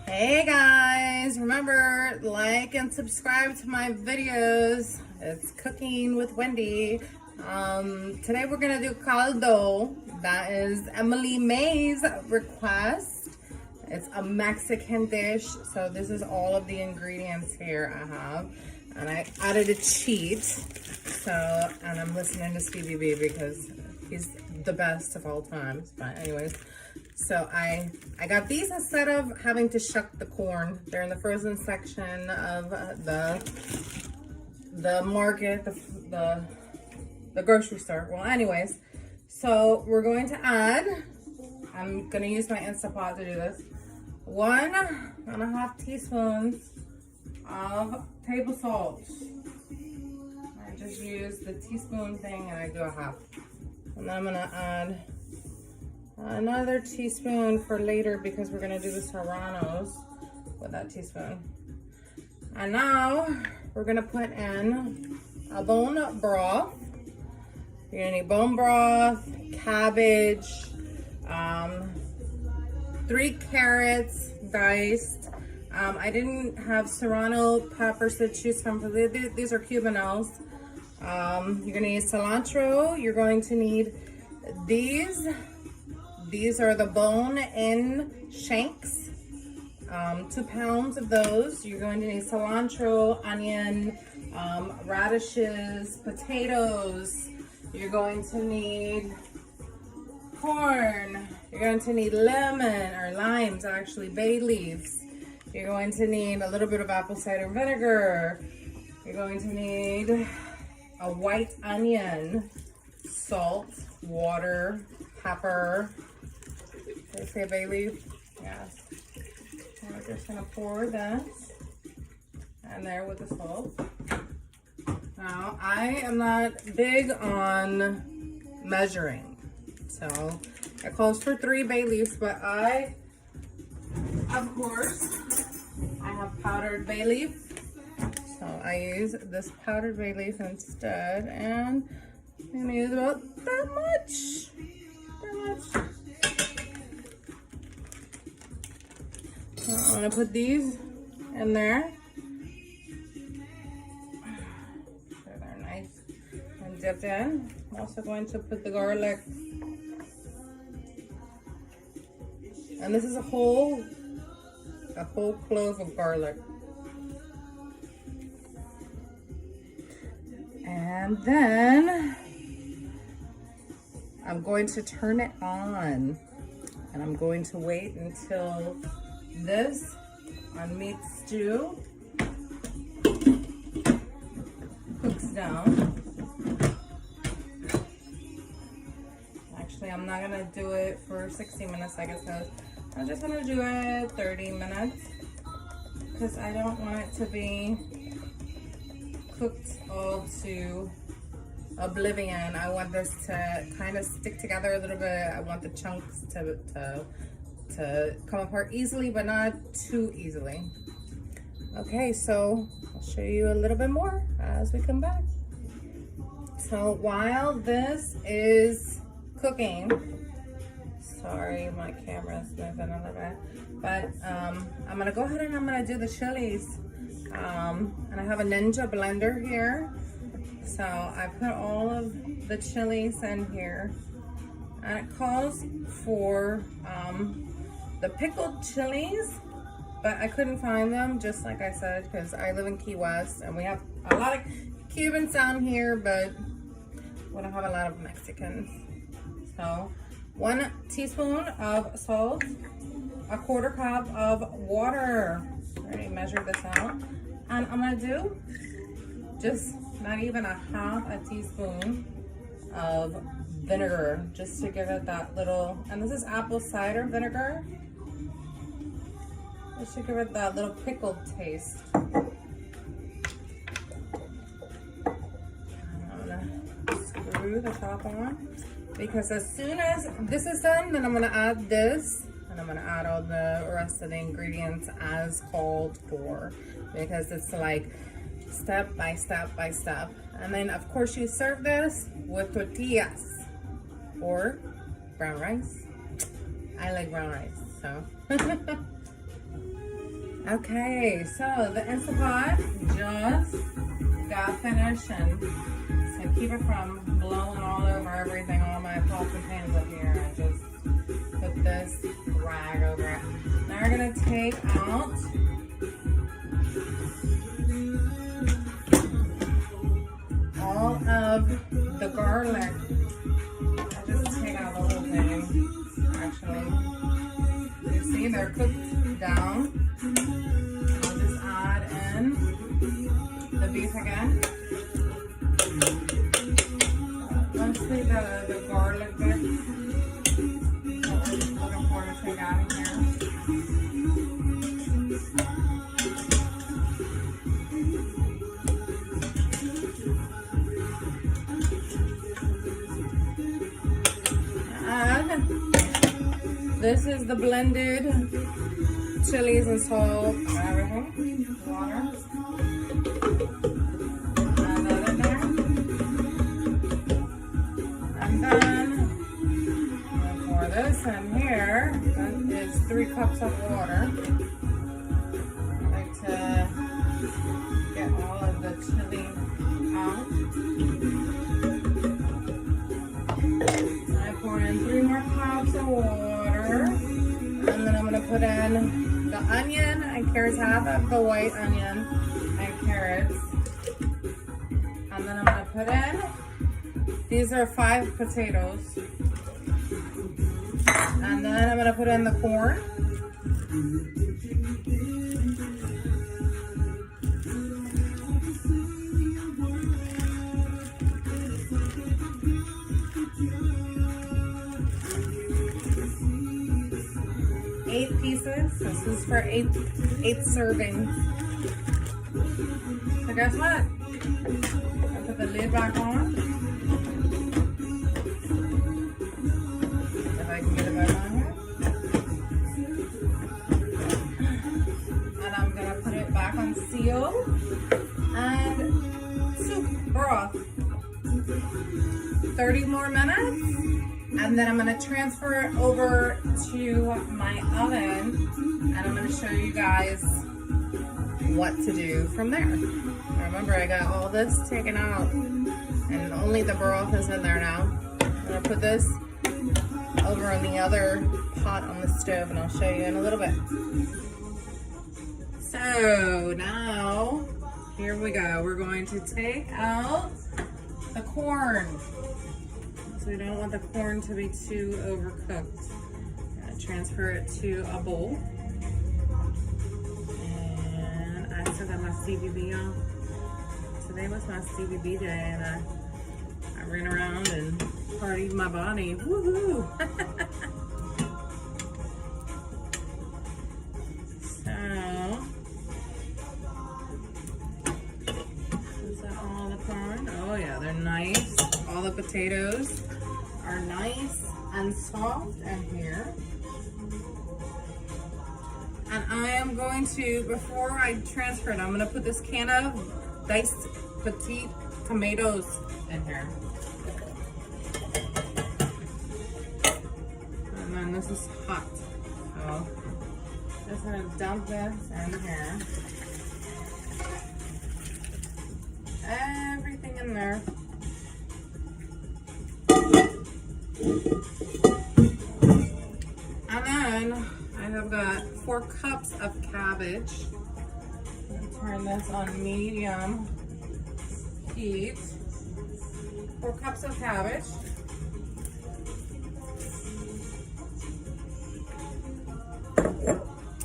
Hey guys, remember, like and subscribe to my videos. It's Cooking with Wendy. Today we're gonna do caldo. That is Emily May's request. It's a Mexican dish, so this is all of the ingredients here I have. And I added a cheat. And I'm listening to Stevie B because he's the best of all times. But anyways, so I got these instead of having to shuck the corn. They're in the frozen section of the market, the grocery store. Well, anyways, so we're going to add, I'm gonna use my Instant Pot to do this, 1.5 teaspoons of table salt. I just use the teaspoon thing and I do a half. And then I'm gonna add another teaspoon for later because we're gonna do the Serranos with that teaspoon. And now we're gonna put in a bone broth. You're gonna need bone broth, cabbage, 3 carrots diced. I didn't have Serrano peppers to choose from. These are Cubanos. You're gonna need cilantro. You're going to need these. These are the bone-in Shanks. 2 pounds of those. You're going to need cilantro, onion, radishes, potatoes. You're going to need corn. You're going to need lemon, or limes actually, bay leaves. You're going to need a little bit of apple cider vinegar. You're going to need a white onion, salt, water, pepper. Did I say bay leaf? Yes. And we're just gonna pour this in there with the salt. Now, I am not big on measuring, so it calls for 3 bay leaves, but I, of course, I have powdered bay leaf, so I use this powdered bay leaf instead, and I'm gonna use about that much. So I'm gonna put these in there. So they're nice and dipped in. I'm also going to put the garlic. And this is a whole clove of garlic. And then I'm going to turn it on. And I'm going to wait until this on meat stew cooks down. Actually, I'm not gonna do it for 60 minutes, I guess. I'm just gonna do it 30 minutes because I don't want it to be cooked all to oblivion. I want this to kind of stick together a little bit. I want the chunks to come apart easily, but not too easily. Okay, so I'll show you a little bit more as we come back. So while this is cooking, sorry, my camera's moving a little bit, but I'm gonna go ahead and I'm gonna do the chilies. And I have a Ninja blender here. So I put all of the chilies in here. And it calls for the pickled chilies, but I couldn't find them, just like I said, because I live in Key West and we have a lot of Cubans down here, but we don't have a lot of Mexicans. So 1 teaspoon of salt, 1/4 cup of water. I already measured this out. And I'm gonna do just not even a 1/2 teaspoon of vinegar, just to give it that little, and this is apple cider vinegar, just to give it that little pickled taste. I'm gonna screw the top on, because as soon as this is done, then I'm gonna add this, and I'm gonna add all the rest of the ingredients as called for, because it's like step by step by step. And then of course you serve this with tortillas or brown rice. I like brown rice, so Okay, so the Instapot just got finished, and to keep it from blowing all over everything, all my pots and pans up here, I just put this rag over it. Now we're gonna take out all of the garlic. I'll just take out the whole thing. Actually, you see they're cooked down. I'll just add in the beef again. Mostly the garlic bit. So we're just looking for to take out of here. And this is the blended chilies and salt and everything. Water. Add that in there. And then pour this in here. That is 3 cups of water. I like to get all of the chili out. I pour in 3 more cups of water. And then I'm going to put in the onion. I carrots, half of the white onion and carrots. And then I'm going to put in, these are 5 potatoes. And then I'm going to put in the corn. Pieces. This is for 8 servings. So guess what? I put the lid back on. If I can get it back on here. And I'm gonna put it back on seal. And soup broth. 30 more minutes. And then I'm going to transfer it over to my oven, and I'm going to show you guys what to do from there. Remember, I got all this taken out, and only the broth is in there now. I'm going to put this over on the other pot on the stove, and I'll show you in a little bit. So now, here we go. We're going to take out the corn. We don't want the corn to be too overcooked. Transfer it to a bowl. And I still got my Stevie B on. Today was my Stevie B day, and I ran around and partied my body. Woohoo! So, is that all the corn? Oh yeah, they're nice. All the potatoes are nice and soft in here. And I am going to, before I transfer it, I'm going to put this can of diced petite tomatoes in here. And then this is hot. So just going to dump this in here. Everything in there. And then I have got 4 cups of cabbage. I'm going to turn this on medium heat. 4 cups of cabbage.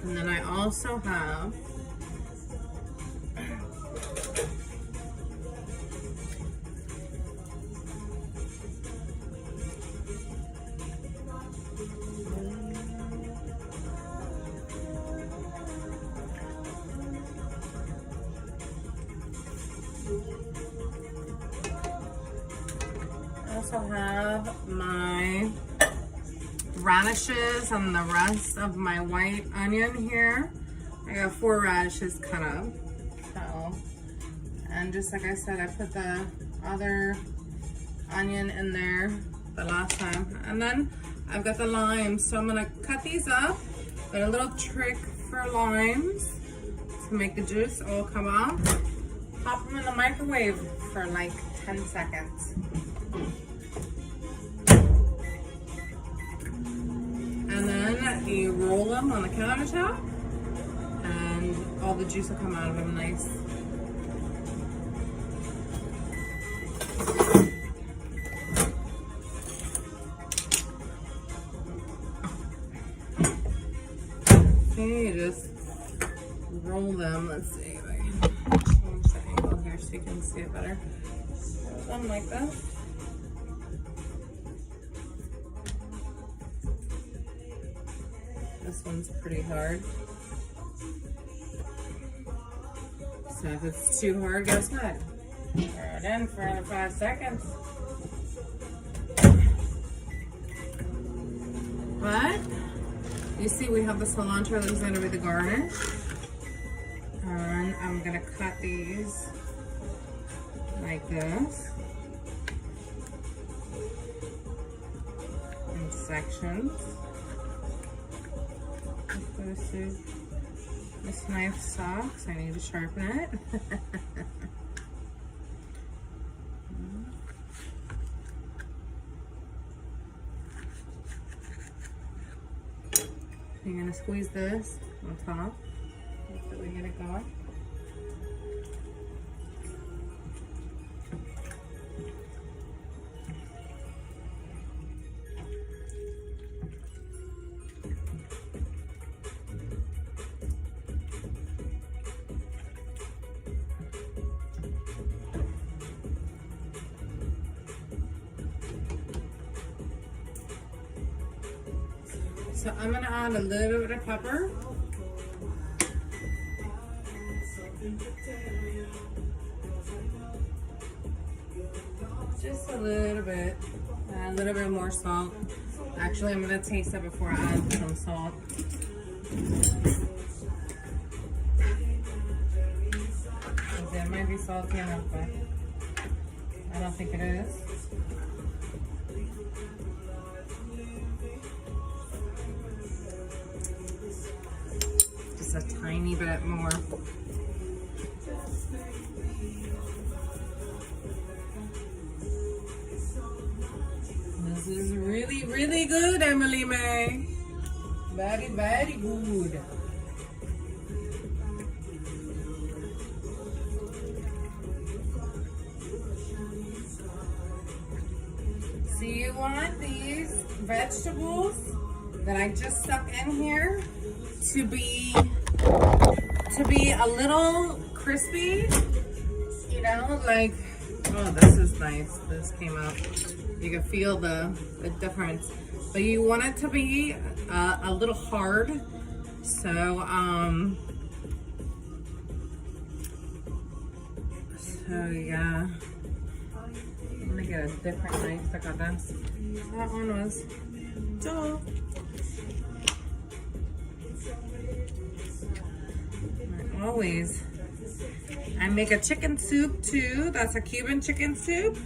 And then I also have my radishes and the rest of my white onion here. I got 4 radishes cut up. So, and just like I said, I put the other onion in there the last time. And then I've got the limes, so I'm gonna cut these up. But a little trick for limes, to make the juice all come off. Pop them in the microwave for like 10 seconds. And then you roll them on the countertop and all the juice will come out of them nice. Okay, just roll them. Let's see if I can change the angle here so you can see it better. Roll them like this. This one's pretty hard. So if it's too hard, guess what? Throw it in for another 5 seconds. But you see we have the cilantro that's going to be the garnish. And I'm going to cut these like this in sections. This knife sucks. I need to sharpen it. You're gonna squeeze this on top so we get it going. So I'm gonna add a little bit of pepper. Just a little bit. And a little bit more salt. Actually, I'm gonna taste it before I add some salt. It might be salty enough, but I don't think it is. A tiny bit more. This is really, really good, Emily May. Very, very good. So you want these vegetables that I just stuck in here to be a little crispy, you know, like, oh, this is nice. This came out. You can feel the difference. But you want it to be a little hard. So yeah. I'm gonna get a different knife. Look at this. That one was dull. Always. I make a chicken soup too. That's a Cuban chicken soup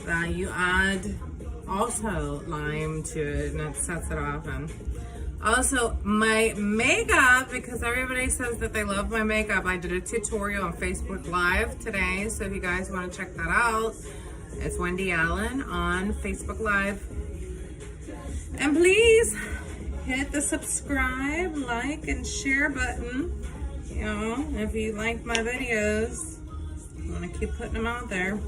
that you add also lime to it, and it sets it off. And also my makeup, because everybody says that they love my makeup, I did a tutorial on Facebook Live today, so if you guys want to check that out, it's Wendy Allen on Facebook Live. And please hit the subscribe, like, and share button. You know, if you like my videos, I want to keep putting them out there.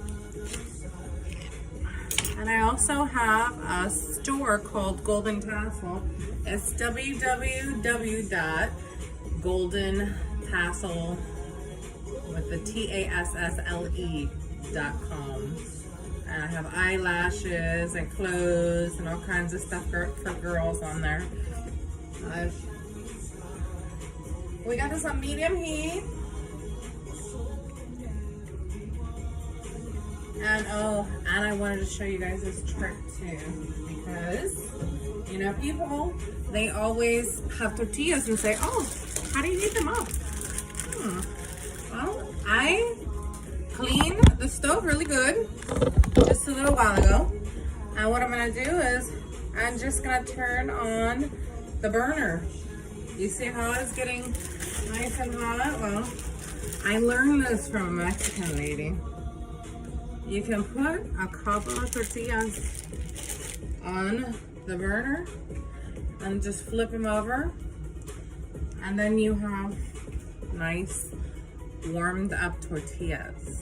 And I also have a store called Golden Tassel. It's www.goldentassel with the TASSLE.com. And I have eyelashes and clothes and all kinds of stuff for girls on there. We got this on medium heat. And and I wanted to show you guys this trick too, because, you know, people, they always have tortillas and say, oh, how do you heat them up? Well, I cleaned the stove really good just a little while ago. And what I'm gonna do is, I'm just gonna turn on the burner. You see how it's getting nice and hot. Well, I learned this from a Mexican lady. You can put a couple of tortillas on the burner and just flip them over, and then you have nice warmed up tortillas.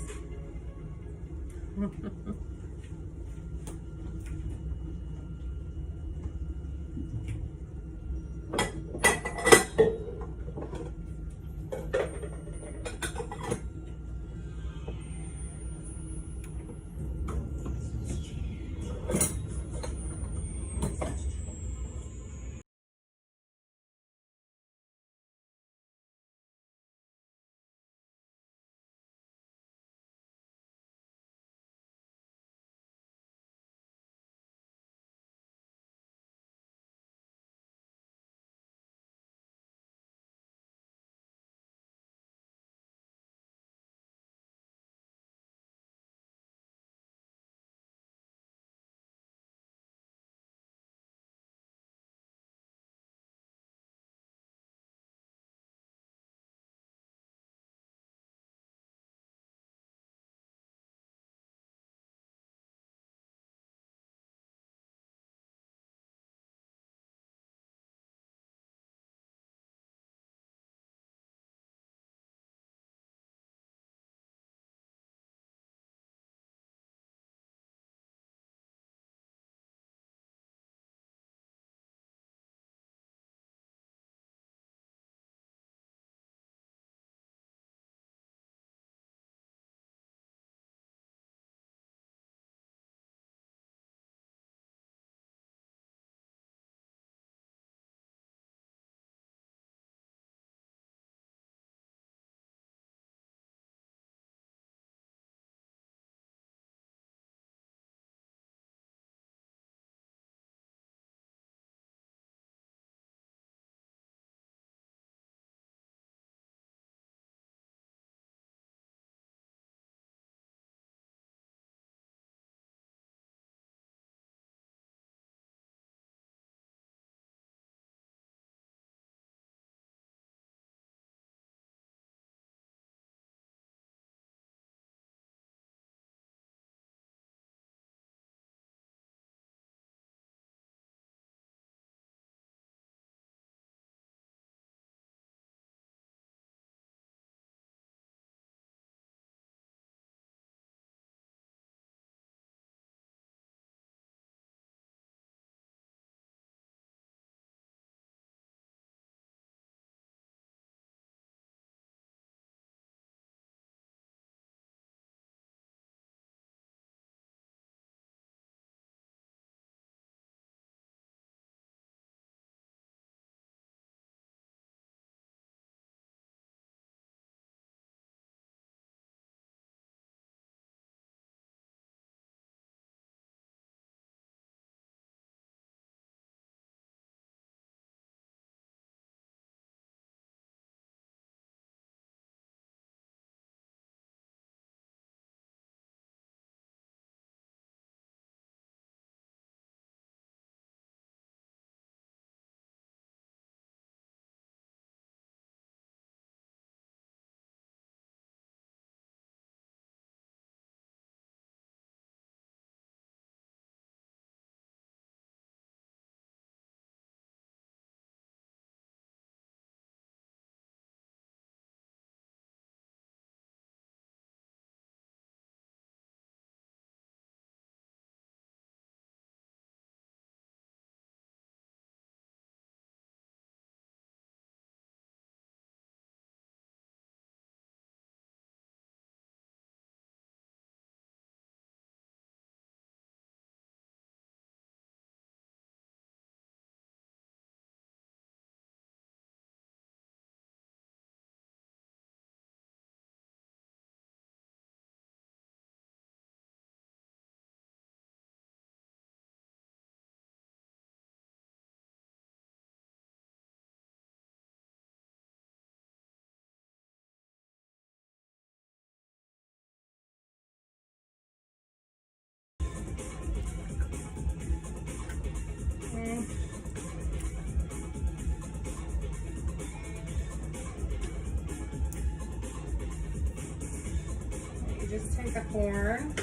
take the corn,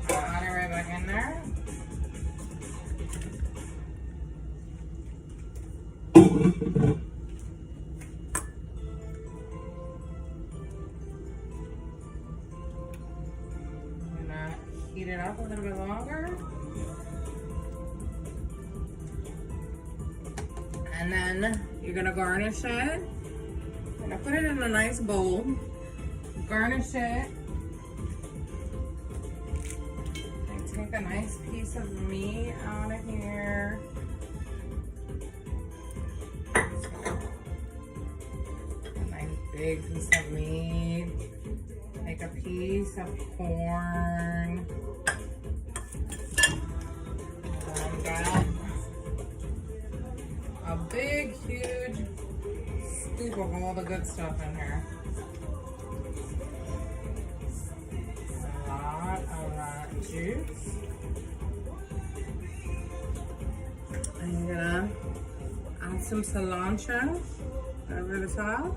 add it right back in there. I'm gonna heat it up a little bit longer. And then you're gonna garnish it. I'm gonna put it in a nice bowl. Garnish it. And take a nice piece of meat out of here. A nice big piece of meat. Take a piece of corn. And get a big, huge scoop of all the good stuff in here. A lot of that juice. And you're gonna add some cilantro over the top.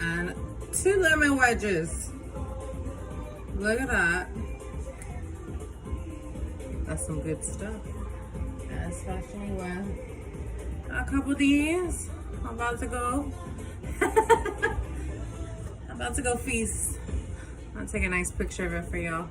And 2 lemon wedges. Look at that. That's some good stuff. Especially with a couple of these. I'm about to go. I'm about to go feast. I'll take a nice picture of it for y'all.